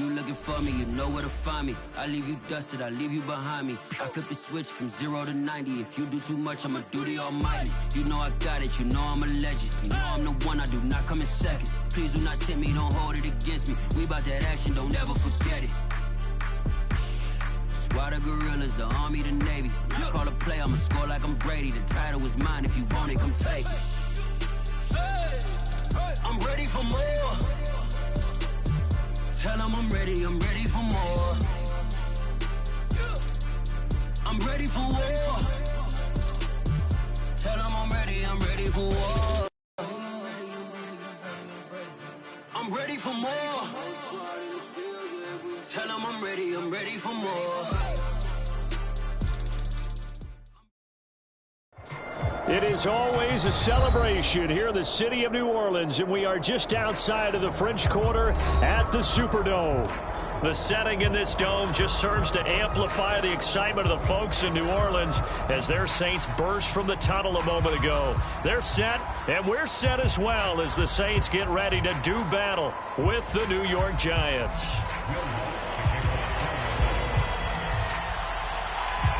you looking for me, you know where to find me. I leave you dusted, I leave you behind me. I flip the switch from 0 to 90. If you do too much, I'ma do the almighty. You know I got it, you know I'm a legend. You know I'm the one, I do not come in second. Please do not tempt me, don't hold it against me. We about that action, don't ever forget it. Squad of gorillas, the army, the navy. When I call a play, I'ma score like I'm Brady. The title is mine, if you want it, come take it. I'm ready for more. Tell them I'm ready for more. I'm ready for war. Tell them I'm ready for war. I'm ready for more. Tell them I'm ready for more. It is always a celebration here in the city of New Orleans, and we are just outside of the French Quarter at the Superdome. The setting in this dome just serves to amplify the excitement of the folks in New Orleans as their Saints burst from the tunnel a moment ago. They're set, and we're set as well as the Saints get ready to do battle with the New York Giants.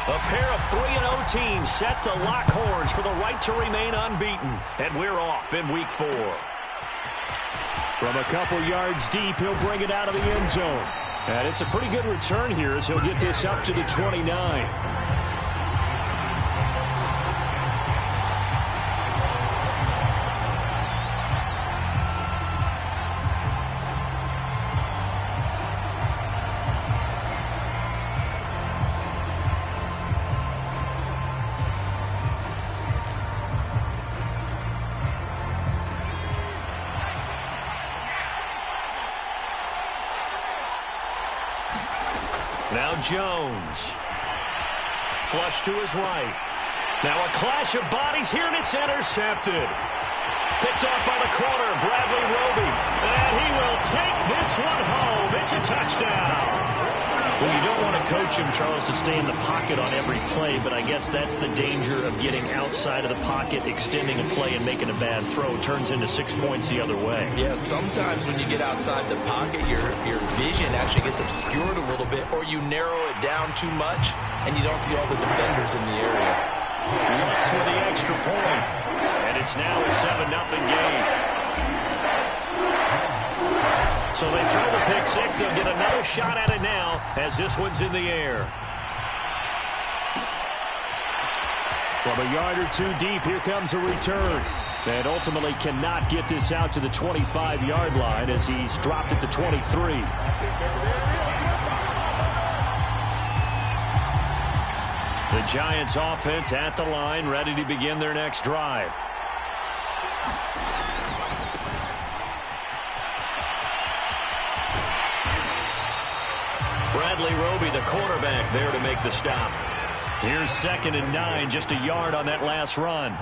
A pair of 3-0 teams set to lock horns for the right to remain unbeaten. And we're off in week 4. From a couple yards deep, he'll bring it out of the end zone. And it's a pretty good return here as he'll get this up to the 29. Now Jones. Flush to his right. Now a clash of bodies here, and it's intercepted. Picked off by the corner, Bradley Roby. And he will take this one home. It's a touchdown. Well, you don't want to coach him, Charles, to stay in the pocket on every play, but I guess that's the danger of getting outside of the pocket, extending a play, and making a bad throw. Turns into 6 points the other way. Yeah, sometimes when you get outside the pocket, your vision actually gets obscured a little bit, or you narrow it down too much, and you don't see all the defenders in the area. Looks for the extra point, and it's now a 7-0 game. So they throw the pick six. They'll get another shot at it now as this one's in the air. From a yard or two deep, here comes a return. And ultimately cannot get this out to the 25-yard line as he's dropped it to 23. The Giants offense at the line, ready to begin their next drive. Bradley Roby, the quarterback, there to make the stop. Here's 2nd and 9, just a yard on that last run.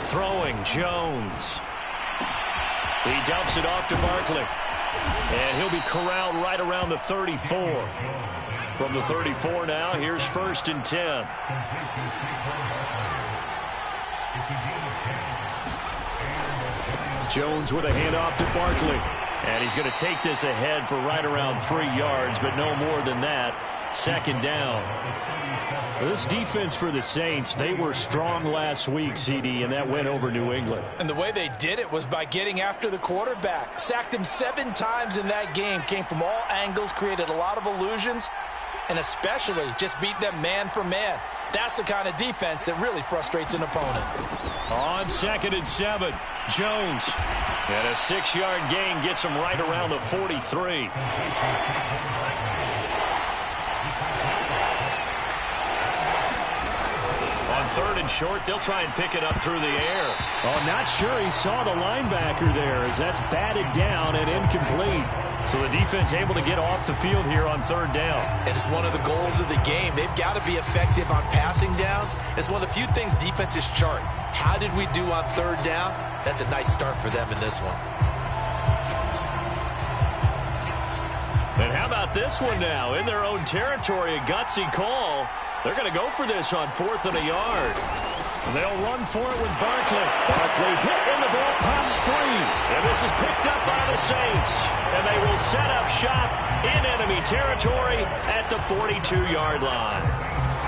Throwing, Jones. He dumps it off to Barkley. And he'll be corralled right around the 34. From the 34 now, here's 1st and 10. Jones with a handoff to Barkley. And he's going to take this ahead for right around 3 yards, but no more than that. 2nd down. This defense for the Saints, they were strong last week, CD, and that went over New England. And the way they did it was by getting after the quarterback. Sacked him 7 times in that game. Came from all angles, created a lot of illusions, and especially just beat them man for man. That's the kind of defense that really frustrates an opponent. On 2nd and 7, Jones. And a 6-yard gain gets him right around the 43. On 3rd and short, they'll try and pick it up through the air. Oh, not sure he saw the linebacker there as that's batted down and incomplete. So the defense able to get off the field here on 3rd down. It is one of the goals of the game. They've got to be effective on passing downs. It's one of the few things defenses chart. How did we do on 3rd down? That's a nice start for them in this one. And how about this one now? In their own territory, a gutsy call. They're going to go for this on 4th and a yard. And they'll run for it with Barkley. Barkley hit and the ball pops free. And this is picked up by the Saints. And they will set up shop in enemy territory at the 42-yard line.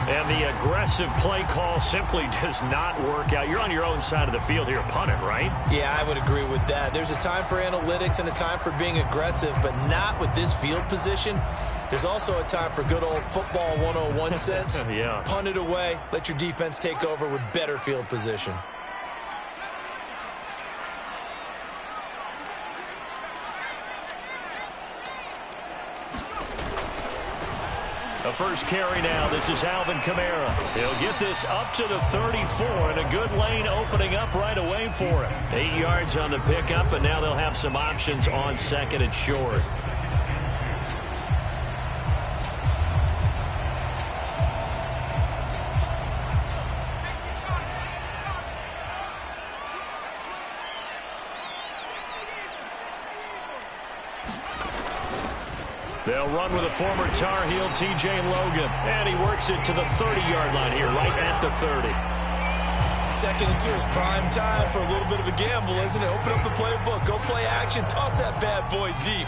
And the aggressive play call simply does not work out. You're on your own side of the field here, punt it, right? Yeah, I would agree with that. There's a time for analytics and a time for being aggressive, but not with this field position. There's also a time for good old football 101 sense. Yeah. Punt it away. Let your defense take over with better field position. The first carry now. This is Alvin Kamara. He'll get this up to the 34, and a good lane opening up right away for him. 8 yards on the pickup, and now they'll have some options on 2nd and short. They'll run with a former Tar Heel, T.J. Logan. And he works it to the 30-yard line here, right at the 30. 2nd and 2 is prime time for a little bit of a gamble, isn't it? Open up the playbook, go play action, toss that bad boy deep.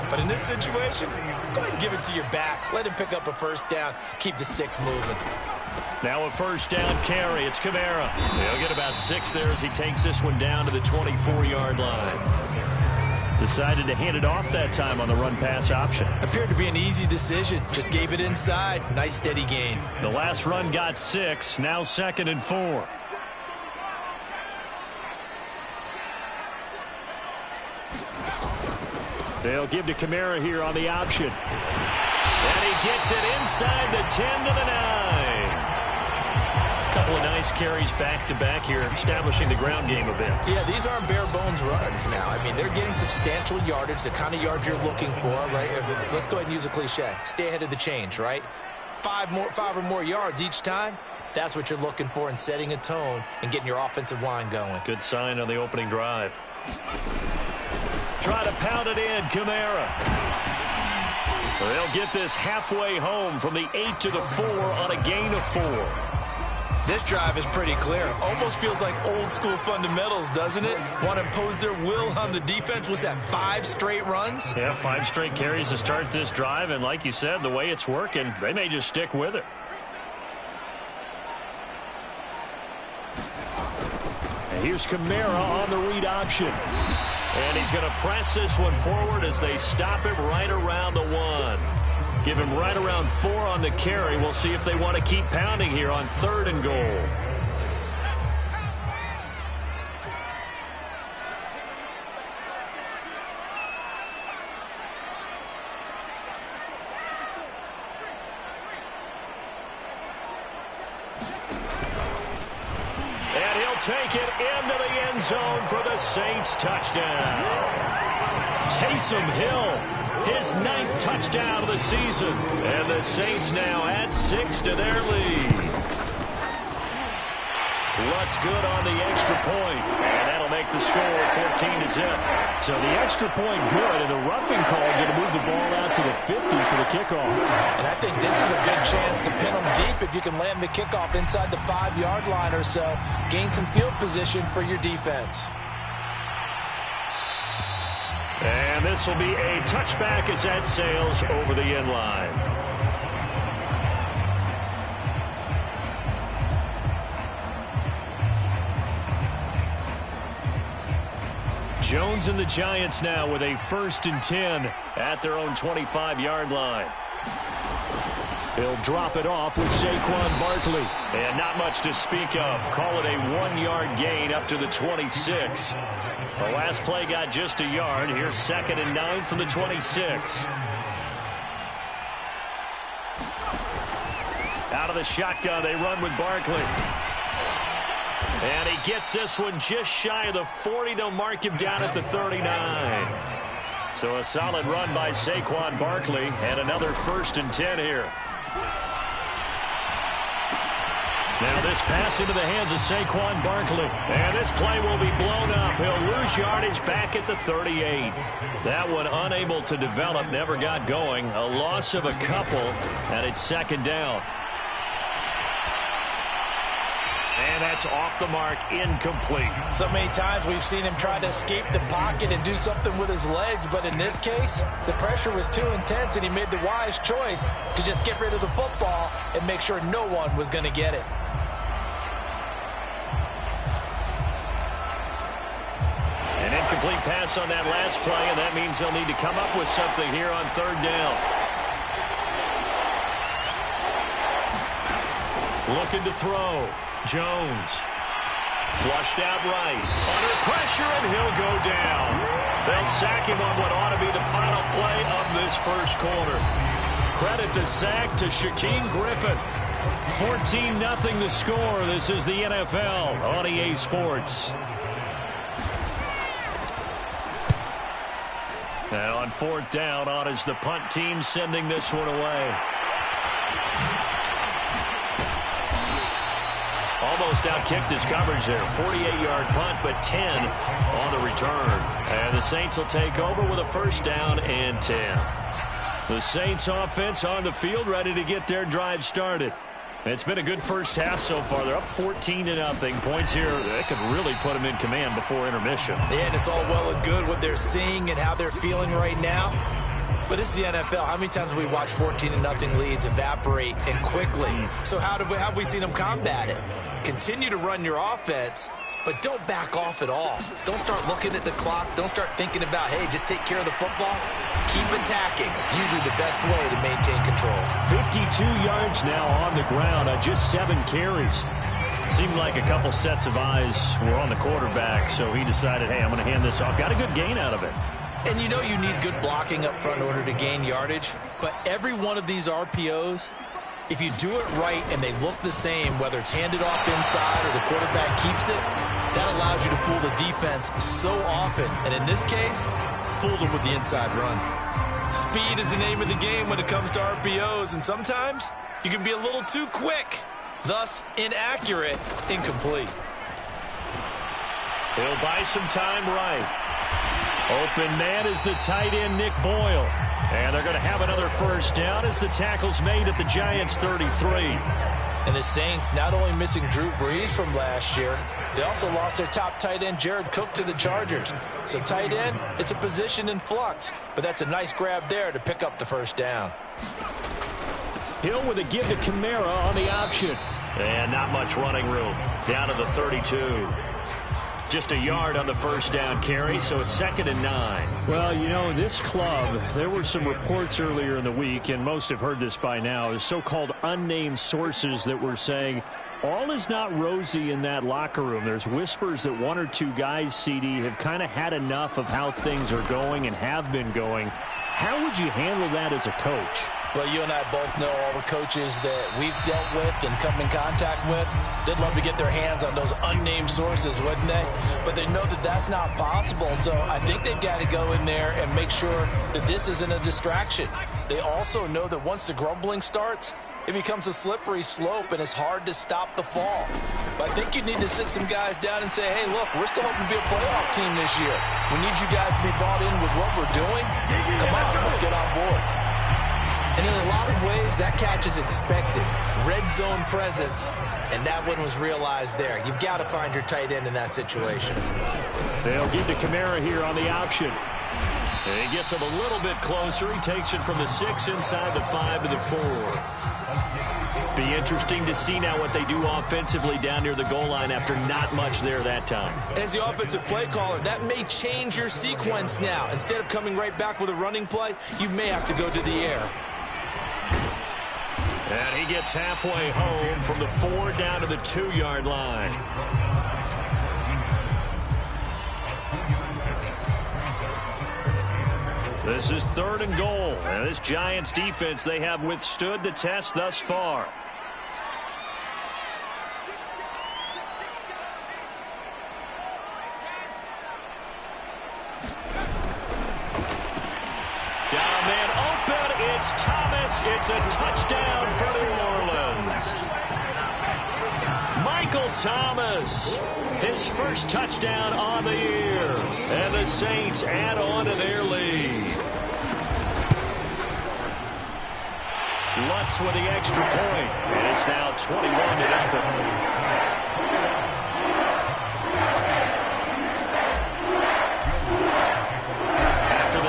But in this situation, go ahead and give it to your back. Let him pick up a first down. Keep the sticks moving. Now a first down carry. It's Kamara. He'll get about 6 there as he takes this one down to the 24-yard line. Decided to hand it off that time on the run-pass option. Appeared to be an easy decision. Just gave it inside. Nice steady gain. The last run got 6. Now 2nd and 4. They'll give to Kamara here on the option. And he gets it inside the 10 to the 9. Couple of nice carries back-to-back here, establishing the ground game a bit. Yeah, these aren't bare-bones runs now. I mean, they're getting substantial yardage, the kind of yards you're looking for, right? Let's go ahead and use a cliche. Stay ahead of the change, right? 5 or more yards each time. That's what you're looking for in setting a tone and getting your offensive line going. Good sign on the opening drive. Try to pound it in, Kamara. They'll get this halfway home from the 8 to the 4 on a gain of 4. This drive is pretty clear. Almost feels like old-school fundamentals, doesn't it? Want to impose their will on the defense. Was that 5 straight runs? Yeah, 5 straight carries to start this drive, and like you said, the way it's working, they may just stick with it. And here's Kamara on the read option. And he's going to press this one forward as they stop him right around the 1. Give him right around 4 on the carry. We'll see if they want to keep pounding here on 3rd and goal. And he'll take it into the end zone for the Saints touchdown. Taysom Hill. His 9th touchdown of the season. And the Saints now add 6 to their lead. What's good on the extra point? And that'll make the score 14-0. So the extra point good, and the roughing call going to move the ball out to the 50 for the kickoff. And I think this is a good chance to pin them deep if you can land the kickoff inside the 5-yard line or so. Gain some field position for your defense. And this will be a touchback as that sails over the end line. Jones and the Giants now with a 1st and 10 at their own 25-yard line. He'll drop it off with Saquon Barkley. And not much to speak of. Call it a 1-yard gain up to the 26. The last play got just a yard. Here's 2nd and 9 from the 26. Out of the shotgun, they run with Barkley. And he gets this one just shy of the 40. They'll mark him down at the 39. So a solid run by Saquon Barkley, and another 1st and 10 here. Now this pass into the hands of Saquon Barkley. And this play will be blown up. He'll lose his yardage back at the 38. That one unable to develop, never got going. A loss of a couple, and it's second down. And that's off the mark, incomplete. So many times we've seen him try to escape the pocket and do something with his legs, but in this case, the pressure was too intense, and he made the wise choice to just get rid of the football and make sure no one was going to get it. An incomplete pass on that last play, and that means they'll need to come up with something here on third down. Looking to throw. Jones. Flushed out right. Under pressure, and he'll go down. They'll sack him on what ought to be the final play of this first quarter. Credit the sack to Shaquem Griffin. 14-0 the score. This is the NFL on EA Sports. And on fourth down, on is the punt team sending this one away. Almost outkicked his coverage there. 48-yard punt, but 10 on the return. And the Saints will take over with a first down and 10. The Saints offense on the field, ready to get their drive started. It's been a good first half so far. They're up 14-0. Points here, they could really put them in command before intermission. Yeah, and it's all well and good what they're seeing and how they're feeling right now. But it's the NFL. How many times have we watched 14-0 leads evaporate and quickly? So how have we seen them combat it? Continue to run your offense, but don't back off at all. Don't start looking at the clock. Don't start thinking about, hey, just take care of the football. Keep attacking. Usually the best way to maintain control. 52 yards now on the ground on just 7 carries. Seemed like a couple sets of eyes were on the quarterback, so he decided, hey, I'm going to hand this off. Got a good gain out of it. And you know you need good blocking up front in order to gain yardage, but every one of these RPOs, if you do it right and they look the same, whether it's handed off inside or the quarterback keeps it, that allows you to fool the defense so often. And in this case, fooled them with the inside run. Speed is the name of the game when it comes to RPOs, and sometimes you can be a little too quick, thus inaccurate, incomplete. He'll buy some time right. Open man is the tight end, Nick Boyle. And they're going to have another first down as the tackle's made at the Giants' 33. And the Saints not only missing Drew Brees from last year, they also lost their top tight end, Jared Cook, to the Chargers. So tight end, it's a position in flux. But that's a nice grab there to pick up the first down. Hill with a give to Kamara on the option. And not much running room. Down to the 32. Just a yard on the first down carry, so it's 2nd and 9. Well, you know, this club, there were some reports earlier in the week, and most have heard this by now, so-called unnamed sources that were saying all is not rosy in that locker room. There's whispers that 1 or 2 guys, CD, have kind of had enough of how things are going and have been going. How would you handle that as a coach? Well, you and I both know all the coaches that we've dealt with and come in contact with. They'd love to get their hands on those unnamed sources, wouldn't they? But they know that that's not possible. So I think they've got to go in there and make sure that this isn't a distraction. They also know that once the grumbling starts, it becomes a slippery slope, and it's hard to stop the fall. But I think you need to sit some guys down and say, hey, look, we're still hoping to be a playoff team this year. We need you guys to be bought in with what we're doing. Come on, let's get on board. And in a lot of ways, that catch is expected. Red zone presence, and that one was realized there. You've got to find your tight end in that situation. They'll give to Kamara here on the option. And he gets him a little bit closer. He takes it from the 6 inside the 5 to the 4. Be interesting to see now what they do offensively down near the goal line after not much there that time. As the offensive play caller, that may change your sequence now. Instead of coming right back with a running play, you may have to go to the air. And he gets halfway home from the 4 down to the 2-yard line. This is 3rd and goal. And this Giants defense, they have withstood the test thus far. Down man open. It's Thomas. It's a touchdown for New Orleans. Michael Thomas, his first touchdown on the year. And the Saints add on to their lead. Lutz with the extra point. And it's now 21-0.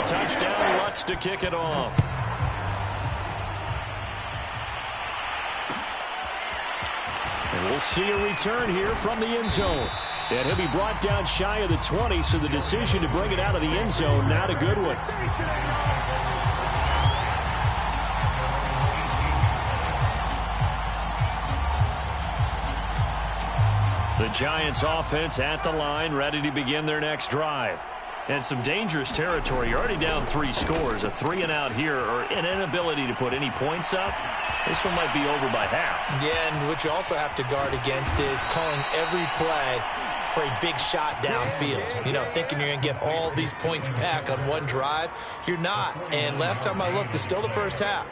Touchdown, Lutz to kick it off. And we'll see a return here from the end zone. And he'll be brought down shy of the 20, so the decision to bring it out of the end zone, not a good one. The Giants offense at the line, ready to begin their next drive. And some dangerous territory. You're already down 3 scores. A 3-and-out here, or an inability to put any points up. This one might be over by half. Yeah, and what you also have to guard against is calling every play for a big shot downfield. You know, thinking you're going to get all these points back on one drive. You're not. And last time I looked, it's still the first half.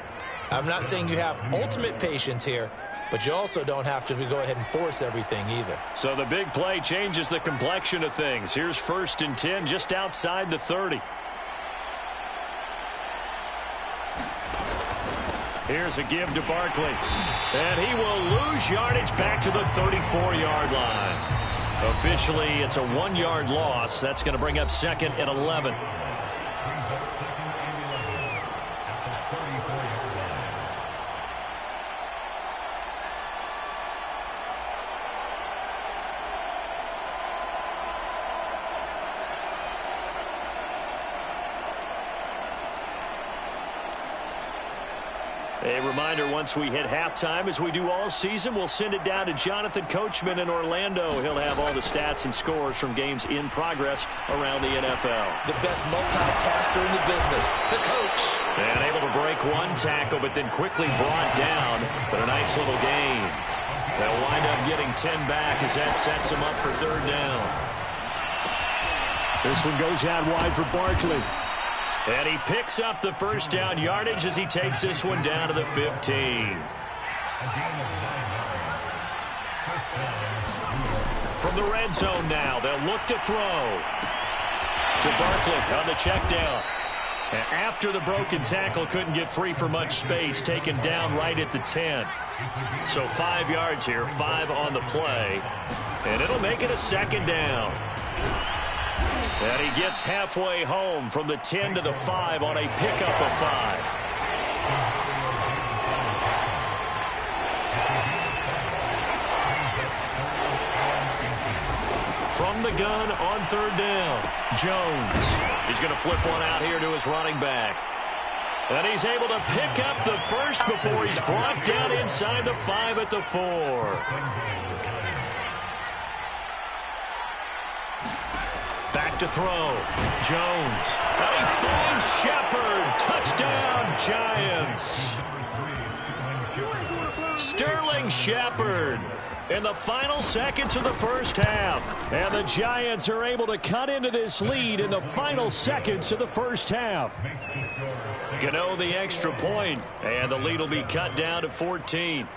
I'm not saying you have ultimate patience here, but you also don't have to go ahead and force everything either. So the big play changes the complexion of things. Here's 1st and 10 just outside the 30. Here's a give to Barkley. And he will lose yardage back to the 34-yard line. Officially, it's a 1-yard loss. That's going to bring up 2nd and 11. A reminder, once we hit halftime, as we do all season, we'll send it down to Jonathan Coachman in Orlando. He'll have all the stats and scores from games in progress around the NFL. The best multitasker in the business, the coach. And able to break one tackle, but then quickly brought down. But a nice little gain. They'll wind up getting 10 back as that sets them up for 3rd down. This one goes out wide for Barkley. And he picks up the 1st down yardage as he takes this one down to the 15. From the red zone now, they'll look to throw. To Barkley on the check down. And after the broken tackle, couldn't get free for much space, taken down right at the 10. So 5 yards here, 5 on the play. And it'll make it a 2nd down. And he gets halfway home from the 10 to the 5 on a pickup of 5. From the gun on 3rd down, Jones. He's going to flip one out here to his running back. And he's able to pick up the 1st before he's brought down inside the 5 at the 4. Back to throw. Jones. And he finds Shepard. Touchdown, Giants. Sterling Shepard in the final seconds of the 1st half. And the Giants are able to cut into this lead in the final seconds of the 1st half. Gano the extra point, and the lead will be cut down to 14.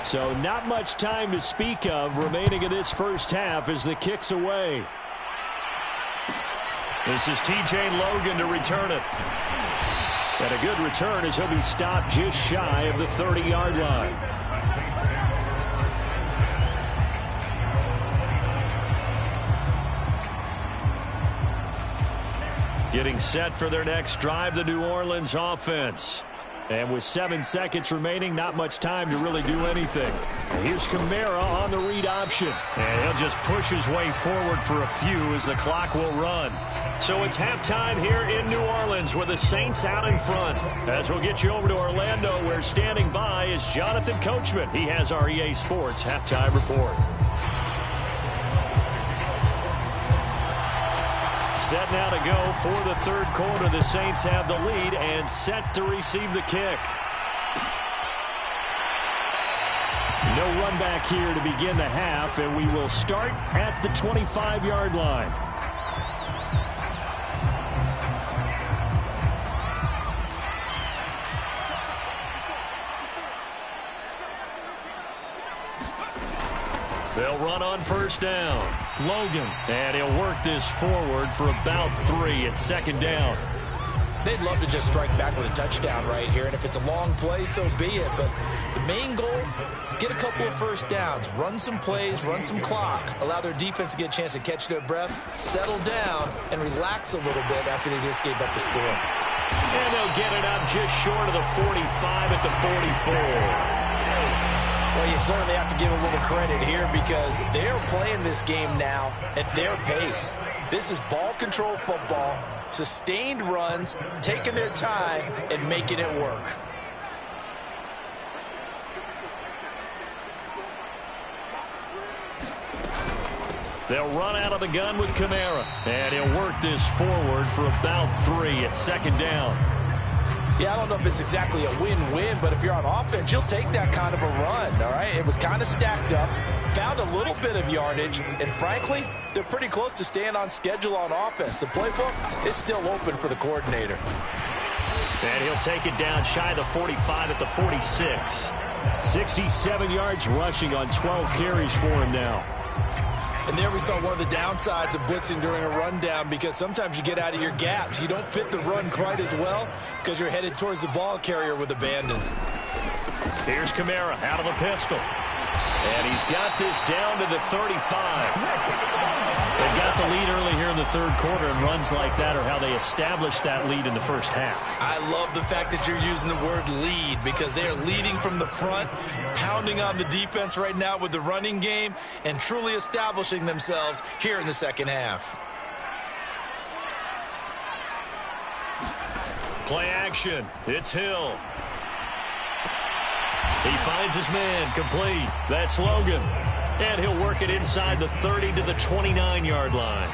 So not much time to speak of remaining in this 1st half as the kick's away. This is T.J. Logan to return it. And a good return as he'll be stopped just shy of the 30-yard line. Getting set for their next drive, the New Orleans offense. And with 7 seconds remaining, not much time to really do anything. And here's Kamara on the read option. And he'll just push his way forward for a few as the clock will run. So it's halftime here in New Orleans with the Saints out in front. As we'll get you over to Orlando, where standing by is Jonathan Coachman. He has our EA Sports halftime report. Set now to go for the 3rd quarter. The Saints have the lead and set to receive the kick. No run back here to begin the half, and we will start at the 25-yard line. They'll run on first down. Logan, and he'll work this forward for about 3 at second down. They'd love to just strike back with a touchdown right here, and if it's a long play, so be it. But the main goal, get a couple of first downs, run some plays, run some clock, allow their defense to get a chance to catch their breath, settle down, and relax a little bit after they just gave up a score. And they'll get it up just short of the 45 at the 44. Well, you certainly have to give a little credit here because they're playing this game now at their pace. This is ball control football, sustained runs, taking their time, and making it work. They'll run out of the gun with Kamara, and he'll work this forward for about 3 at second down. Yeah, I don't know if it's exactly a win-win, but if you're on offense, you'll take that kind of a run, all right? It was kind of stacked up, found a little bit of yardage, and frankly, they're pretty close to staying on schedule on offense. The playbook is still open for the coordinator. And he'll take it down shy of the 45 at the 46. 67 yards rushing on 12 carries for him now. And there we saw one of the downsides of blitzing during a rundown because sometimes you get out of your gaps. You don't fit the run quite as well because you're headed towards the ball carrier with abandon. Here's Kamara out of the pistol. And he's got this down to the 35. They've got the lead early here in the third quarter, and runs like that are how they establish that lead in the first half. I love the fact that you're using the word lead because they're leading from the front, pounding on the defense right now with the running game, and truly establishing themselves here in the second half. Play action. It's Hill. He finds his man, complete. That's Logan. And he'll work it inside the 30 to the 29-yard line.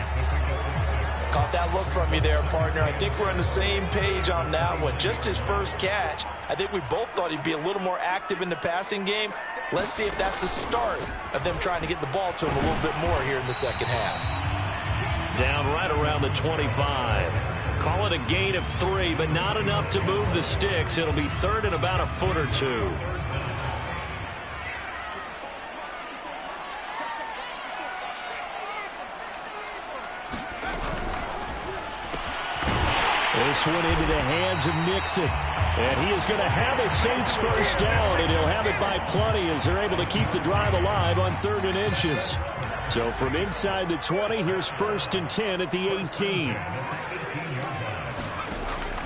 Caught that look from you there, partner. I think we're on the same page on that one. Just his first catch. I think we both thought he'd be a little more active in the passing game. Let's see if that's the start of them trying to get the ball to him a little bit more here in the second half. Down right around the 25. Call it a gain of 3, but not enough to move the sticks. It'll be third and about a foot or two. This one into the hands of Nixon. And he is going to have a Saints first down, and he'll have it by plenty as they're able to keep the drive alive on 3rd and inches. So from inside the 20, here's 1st and 10 at the 18.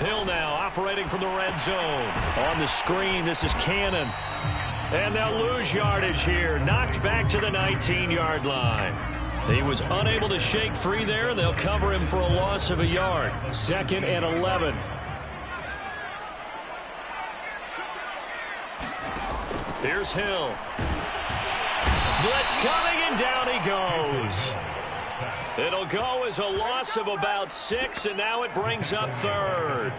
Hill now operating from the red zone. On the screen, this is Cannon. And they'll lose yardage here. Knocked back to the 19-yard line. He was unable to shake free there. They'll cover him for a loss of a yard. 2nd and 11. Here's Hill. Blitz coming, and down he goes. It'll go as a loss of about 6, and now it brings up 3rd.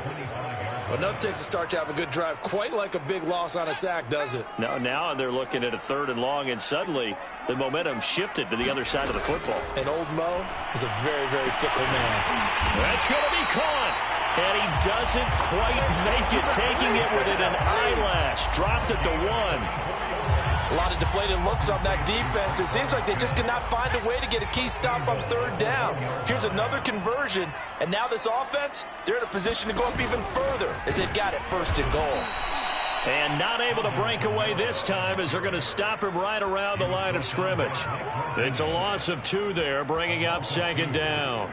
Well, enough takes a start to have a good drive. Quite like a big loss on a sack, does it? No, now they're looking at a 3rd and long, and suddenly the momentum shifted to the other side of the football. And old Mo is a very, very fickle man. That's going to be caught. And he doesn't quite make it, taking it within an eyelash. Dropped at the 1. A lot of deflated looks on that defense. It seems like they just cannot find a way to get a key stop on 3rd down. Here's another conversion, and now this offense, they're in a position to go up even further as they've got it 1st and goal. And not able to break away this time as they're going to stop him right around the line of scrimmage. It's a loss of 2 there, bringing up 2nd down.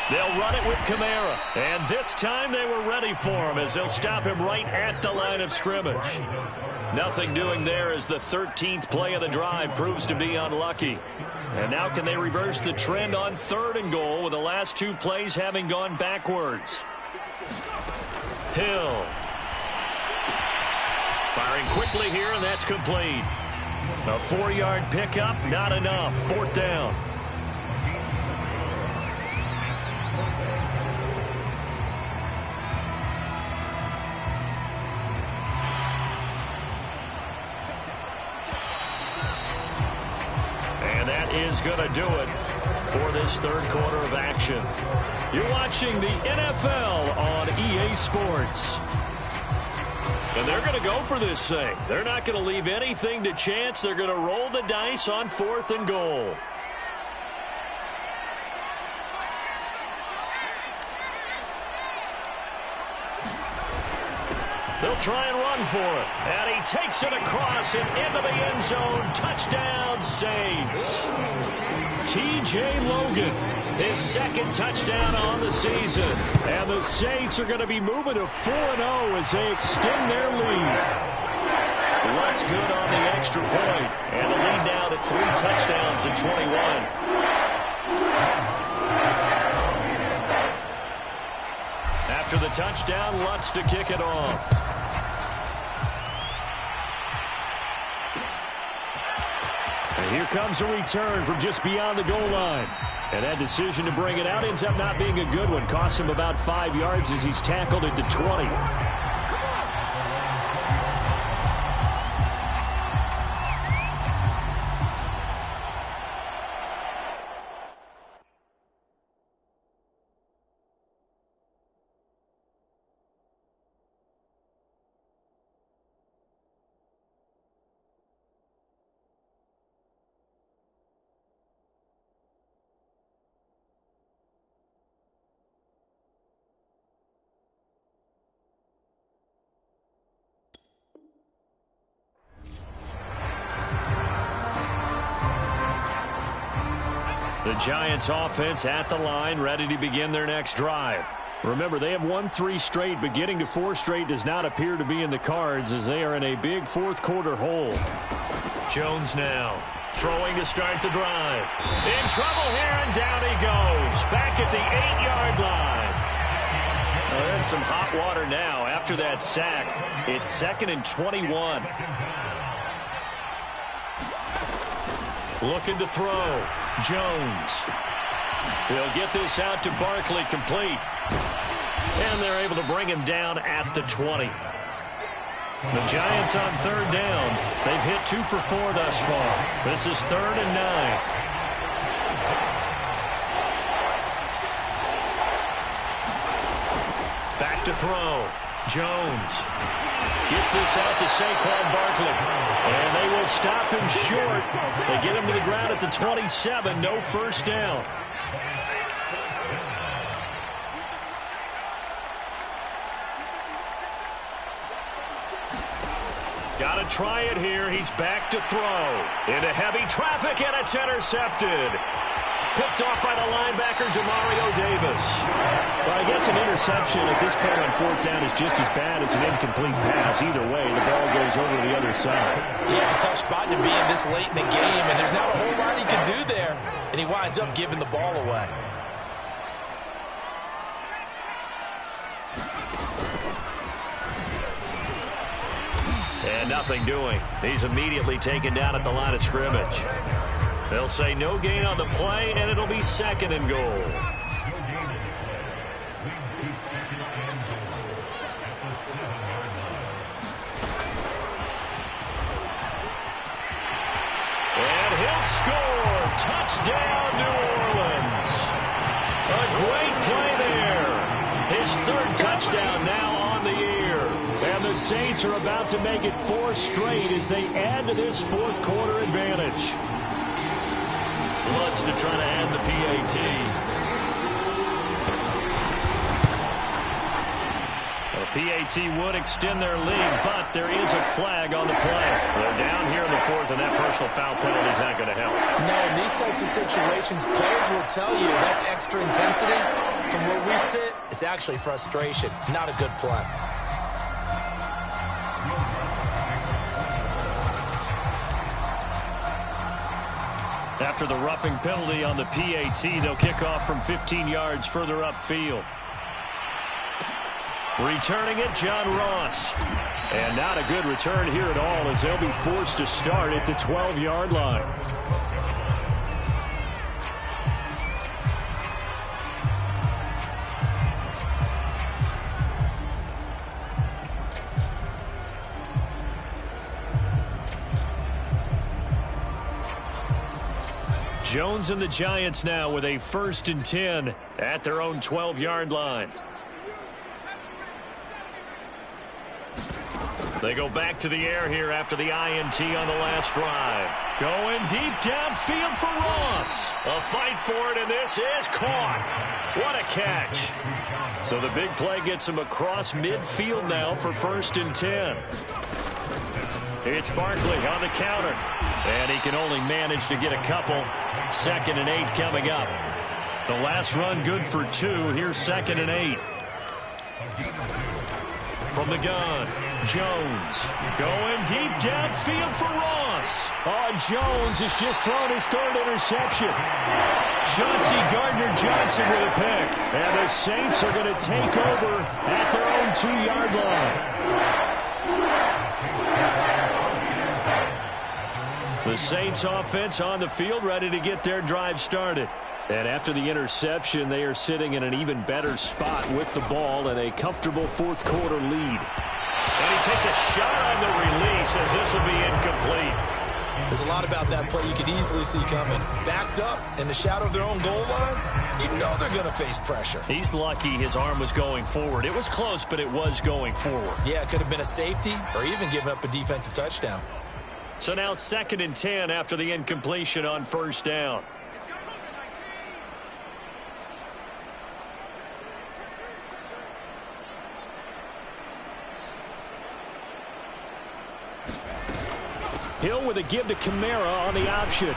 They'll run it with Kamara. And this time they were ready for him as they'll stop him right at the line of scrimmage. Nothing doing there as the 13th play of the drive proves to be unlucky. And now can they reverse the trend on 3rd and goal with the last 2 plays having gone backwards? Hill. Firing quickly here, and that's complete. A 4-yard pickup, not enough. 4th down. And that is going to do it for this 3rd quarter of action. You're watching the NFL on EA Sports. And they're going to go for this thing. They're not going to leave anything to chance. They're going to roll the dice on 4th and goal. They'll try and run for it. And he takes it across and into the end zone. Touchdown, Saints. T.J. Logan, his 2nd touchdown on the season. And the Saints are going to be moving to 4-0 as they extend their lead. What's good on the extra point. And the lead now to 3 touchdowns in 21. After the touchdown, Lutz to kick it off. And here comes a return from just beyond the goal line. And that decision to bring it out ends up not being a good one. Costs him about 5 yards as he's tackled into 20. The Giants offense at the line, ready to begin their next drive. Remember, they have won 3 straight, but getting to 4 straight does not appear to be in the cards as they are in a big 4th quarter hole. Jones now throwing to start the drive. In trouble here, and down he goes. Back at the 8-yard line. Well, they're in some hot water now after that sack. It's 2nd and 21. Looking to throw. Jones. He'll get this out to Barkley, complete. And they're able to bring him down at the 20. The Giants on 3rd down. They've hit 2 for 4 thus far. This is 3rd and 9. Back to throw. Jones gets this out to Saquon Barkley. And they will stop him short. They get him to the ground at the 27. No first down. Got to try it here. He's back to throw. Into heavy traffic, and it's intercepted. Picked off by the linebacker, Demario Davis. Well, I guess an interception at this point on 4th down is just as bad as an incomplete pass. Either way, the ball goes over to the other side. Yeah, it's a tough spot to be in this late in the game, and there's not a whole lot he can do there. And he winds up giving the ball away. And nothing doing. He's immediately taken down at the line of scrimmage. They'll say no gain on the play, and it'll be 2nd and goal. And he'll score. Touchdown, New Orleans. A great play there. His 3rd touchdown now on the year. And the Saints are about to make it 4 straight as they add to this 4th quarter advantage. Lutz to try to add the PAT. The PAT would extend their lead, but there is a flag on the play. They're down here in the 4th, and that personal foul penalty is not going to help. No, in these types of situations, players will tell you that's extra intensity. From where we sit, it's actually frustration, not a good play. After the roughing penalty on the PAT, they'll kick off from 15 yards further upfield. Returning it, John Ross. And not a good return here at all as they'll be forced to start at the 12-yard line. Jones and the Giants now with a 1st and 10 at their own 12-yard line. They go back to the air here after the INT on the last drive. Going deep downfield for Ross. A fight for it, and this is caught. What a catch. So the big play gets him across midfield now for 1st and 10. It's Barkley on the counter. And he can only manage to get a couple. 2nd and 8 coming up. The last run good for 2. Here's 2nd and 8. From the gun, Jones going deep downfield for Ross. Oh, Jones has just thrown his 3rd interception. Chauncey Gardner-Johnson with a pick. And the Saints are going to take over at their own 2-yard line. The Saints offense on the field, ready to get their drive started. And after the interception, they are sitting in an even better spot with the ball and a comfortable 4th quarter lead. And he takes a shot on the release as this will be incomplete. There's a lot about that play you could easily see coming. Backed up in the shadow of their own goal line, you know they're going to face pressure. He's lucky his arm was going forward. It was close, but it was going forward. Yeah, it could have been a safety or even given up a defensive touchdown. So now 2nd and 10 after the incompletion on 1st down. Hill with a give to Kamara on the option.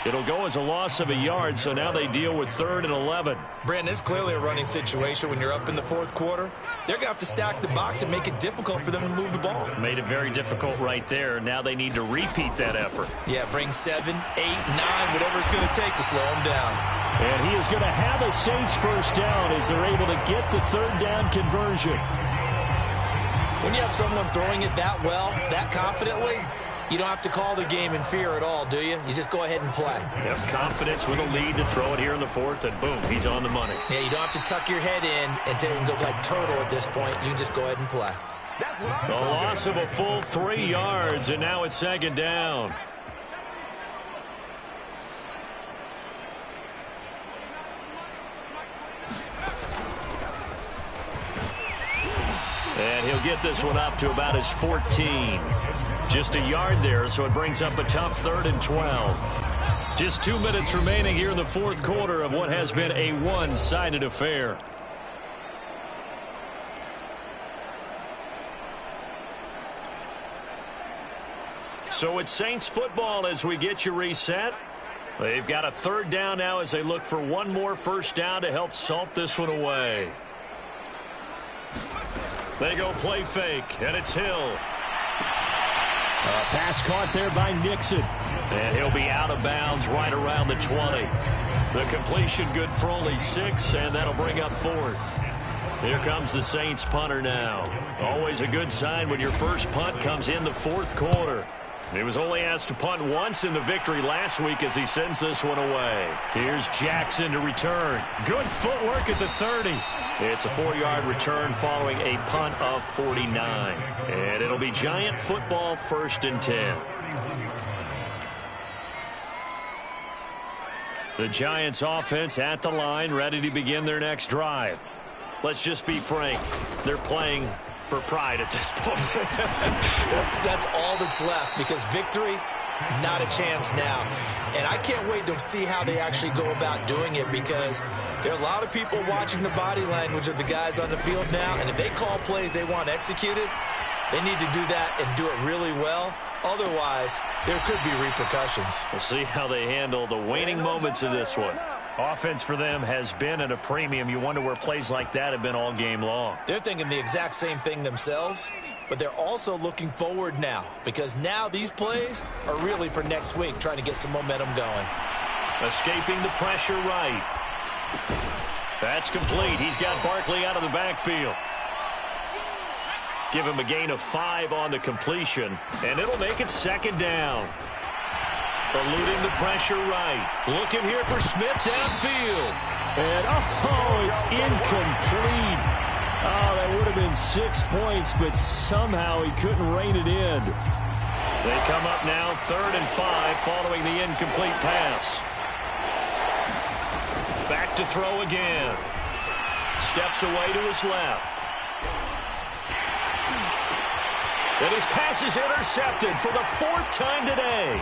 It'll go as a loss of a yard, so now they deal with 3rd and 11. Brandon, it's clearly a running situation when you're up in the 4th quarter. They're going to have to stack the box and make it difficult for them to move the ball. Made it very difficult right there. Now they need to repeat that effort. Yeah, bring 7, 8, 9, whatever it's going to take to slow them down. And he is going to have a Saints 1st down as they're able to get the 3rd down conversion. When you have someone throwing it that well, that confidently, you don't have to call the game in fear at all, do you? You just go ahead and play. Yep, confidence with a lead to throw it here in the 4th, and boom, he's on the money. Yeah, you don't have to tuck your head in and go like turtle at this point. You can just go ahead and play. A loss of a full 3 yards, and now it's 2nd down. And he'll get this one up to about his 14. Just a yard there, so it brings up a tough 3rd and 12. Just 2 minutes remaining here in the 4th quarter of what has been a one-sided affair. So it's Saints football as we get you reset. They've got a 3rd down now as they look for one more 1st down to help salt this one away. They go play fake, and it's Hill. A pass caught there by Nixon. And he'll be out of bounds right around the 20. The completion good for only 6, and that'll bring up 4th. Here comes the Saints punter now. Always a good sign when your first punt comes in the 4th quarter. He was only asked to punt once in the victory last week as he sends this one away. Here's Jackson to return. Good footwork at the 30. It's a 4-yard return following a punt of 49. And it'll be Giant football 1st and 10. The Giants offense at the line, ready to begin their next drive. Let's just be frank. They're playing for pride at this point. That's all that's left, because victory, not a chance now. And I can't wait to see how they actually go about doing it, because there are a lot of people watching the body language of the guys on the field now, and if they call plays they want executed, they need to do that and do it really well. Otherwise, there could be repercussions. We'll see how they handle the waning moments of this one. Offense for them has been at a premium. You wonder where plays like that have been all game long. They're thinking the exact same thing themselves, but they're also looking forward now, because now these plays are really for next week, trying to get some momentum going. Escaping the pressure right. That's complete. He's got Barkley out of the backfield. Give him a gain of 5 on the completion, and it'll make it 2nd down. Eluding the pressure right. Looking here for Smith downfield. And, it's incomplete. Oh, that would have been 6 points, but somehow he couldn't rein it in. They come up now 3rd and 5 following the incomplete pass. Back to throw again. Steps away to his left. And his pass is intercepted for the 4th time today.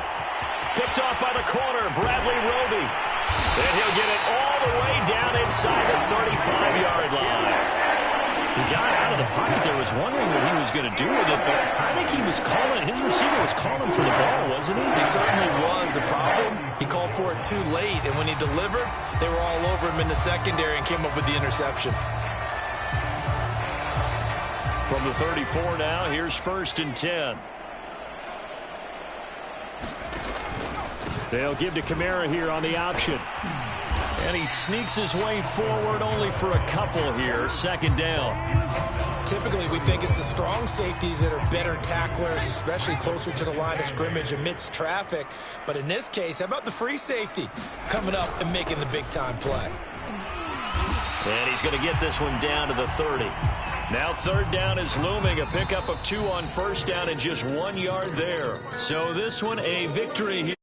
Picked off by the corner, Bradley Roby. And he'll get it all the way down inside the 35-yard line. He got out of the pocket there, was wondering what he was going to do with it, but I think he was calling, his receiver was calling for the ball, wasn't he? He certainly was. The problem, he called for it too late, and when he delivered, they were all over him in the secondary and came up with the interception. From the 34 now, here's 1st and 10. They'll give to Kamara here on the option. And he sneaks his way forward only for a couple here. 2nd down. Typically, we think it's the strong safeties that are better tacklers, especially closer to the line of scrimmage amidst traffic. But in this case, how about the free safety coming up and making the big-time play? And he's going to get this one down to the 30. Now 3rd down is looming. A pickup of 2 on 1st down and just 1 yard there. So this one a victory here.